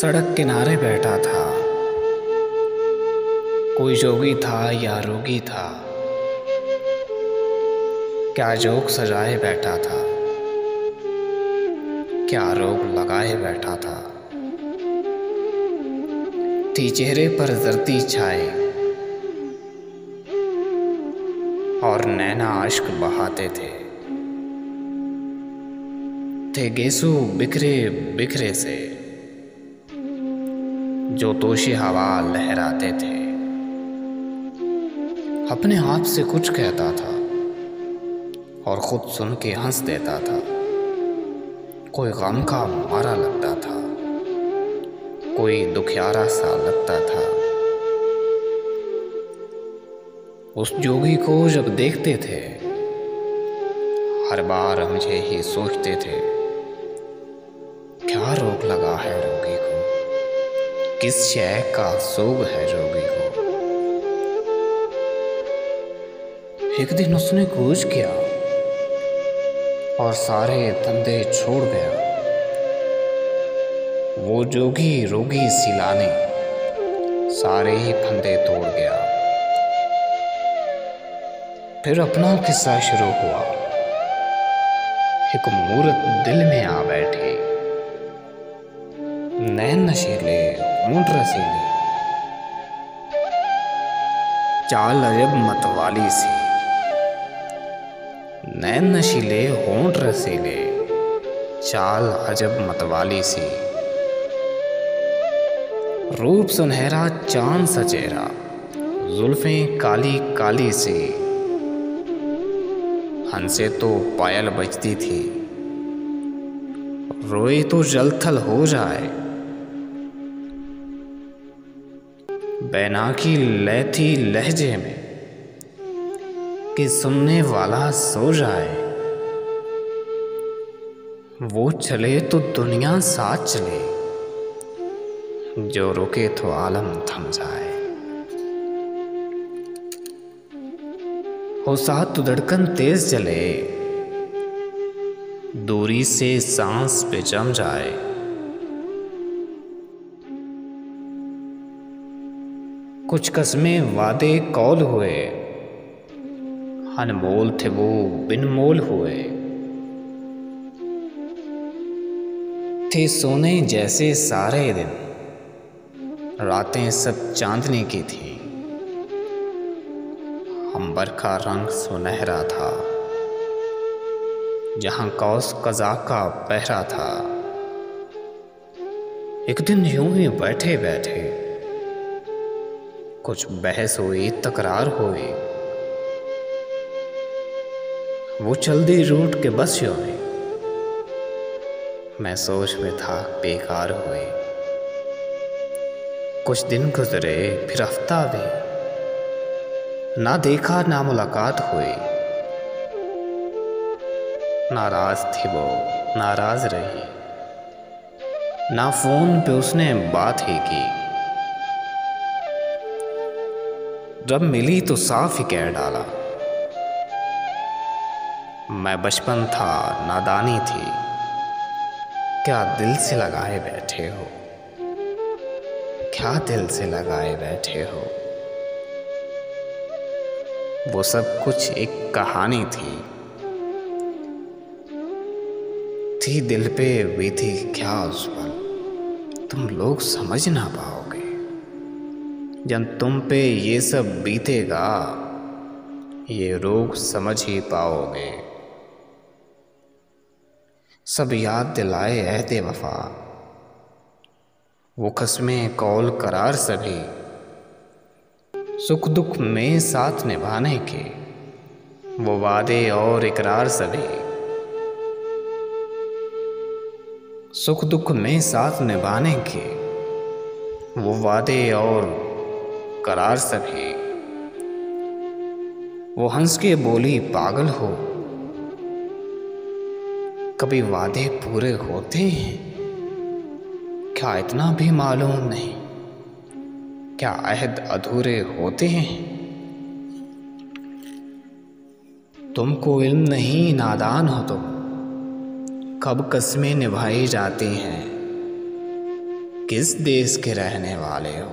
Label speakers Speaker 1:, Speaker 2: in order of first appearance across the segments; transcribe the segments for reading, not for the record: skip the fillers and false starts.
Speaker 1: सड़क किनारे बैठा था, कोई जोगी था या रोगी था, क्या जोग सजाए बैठा था, क्या रोग लगाए बैठा था। थी चेहरे पर जर्दी छाए और नैना अश्क बहाते थे गेसू बिखरे बिखरे से जो तोशे हवा लहराते थे। अपने आप से कुछ कहता था और खुद सुन के हंस देता था। कोई गम का मारा लगता था, कोई दुखियारा सा लगता था। उस जोगी को जब देखते थे, हर बार मुझे ही सोचते थे, क्या रोग लगा है रोगी को, किस शय का सोग है जोगी को। एक दिन उसने कूच किया और सारे धंधे छोड़ गया। वो जोगी रोगी सिलाने सारे ही फंदे तोड़ गया। फिर अपना किस्सा शुरू हुआ। एक मूरत दिल में आ बैठी, नैन नशीले होंठ रसीले, चाल अजब मतवाली सी। नैन नशीले होंठ रसीले, चाल अजब मतवाली सी। रूप सुनहरा चांद सा चेहरा, जुल्फें काली काली सी। हंसे तो पायल बजती थी, रोए तो जलथल हो जाए। बैनाकी लैथी लहजे में कि सुनने वाला सो जाए। वो चले तो दुनिया साथ चले, जो रुके तो आलम थम जाए। हो साथ तो धड़कन तेज चले, दूरी से सांस पे जम जाए। कुछ कसमें वादे कौल हुए, अनमोल थे वो बिन मोल हुए। थे सोने जैसे सारे दिन, रातें सब चांदनी की थी। अंबर का रंग सुनहरा था, जहां कौस कज़ा का पहरा था। एक दिन यूं ही बैठे बैठे कुछ बहस हुई, तकरार हुई। वो चल दी रूठ के बस यूं ही, मैं सोच में था बेकार हुए। कुछ दिन गुजरे फिर हफ्ता भी, ना देखा ना मुलाकात हुई। नाराज थी वो, नाराज रही, ना फोन पे उसने बात ही की। जब मिली तो साफ ही कह डाला, मैं बचपन था नादानी थी, क्या दिल से लगाए बैठे हो, क्या दिल से लगाए बैठे हो। वो सब कुछ एक कहानी थी दिल पे बीती क्या उस पल, तुम लोग समझ ना पाओगे। जब तुम पे ये सब बीतेगा, ये रोग समझ ही पाओगे। सब याद दिलाए अहदे वफा, वो कसमें कौल करार सभी। सुख दुख में साथ निभाने के वो वादे और इकरार सभी। सुख दुख में साथ निभाने के वो वादे और करार सभी। वो हंस के बोली पागल हो, कभी वादे पूरे होते हैं क्या, इतना भी मालूम नहीं, क्या अहद अधूरे होते हैं। तुमको इल्म नहीं, नादान हो तुम, कब कस्में निभाई जाती हैं, किस देश के रहने वाले हो,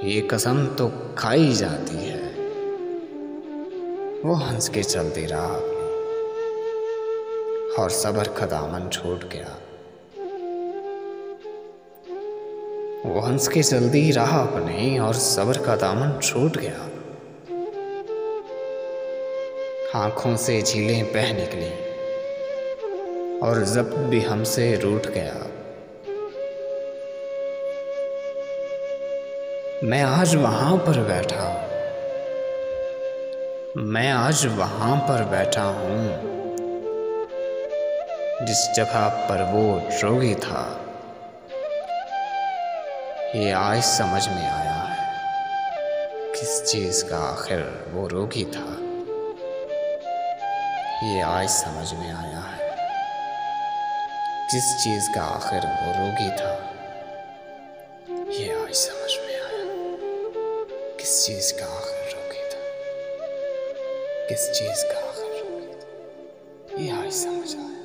Speaker 1: ये कसम तो खाई जाती है। वो हंस के चलती रहा अपनी और सब्र का दामन छूट गया। वो हंस के चलती रहा अपनी और सब्र का दामन छूट गया। आंखों से झीलें बह निकली और ज़ब्त भी हमसे रूठ गया। मैं आज वहां पर बैठा हूं, मैं आज वहां पर बैठा हूं जिस जगह पर वो रोगी था। ये आज समझ में आया है किस चीज़ का आखिर वो रोगी था। ये आज समझ में आया है किस चीज़ का आखिर वो रोगी था। ये आज समझ में आया किस चीज़ का आखिर रोगी था, किस चीज़ का आखिर रोगी था। ये आज समझ आया।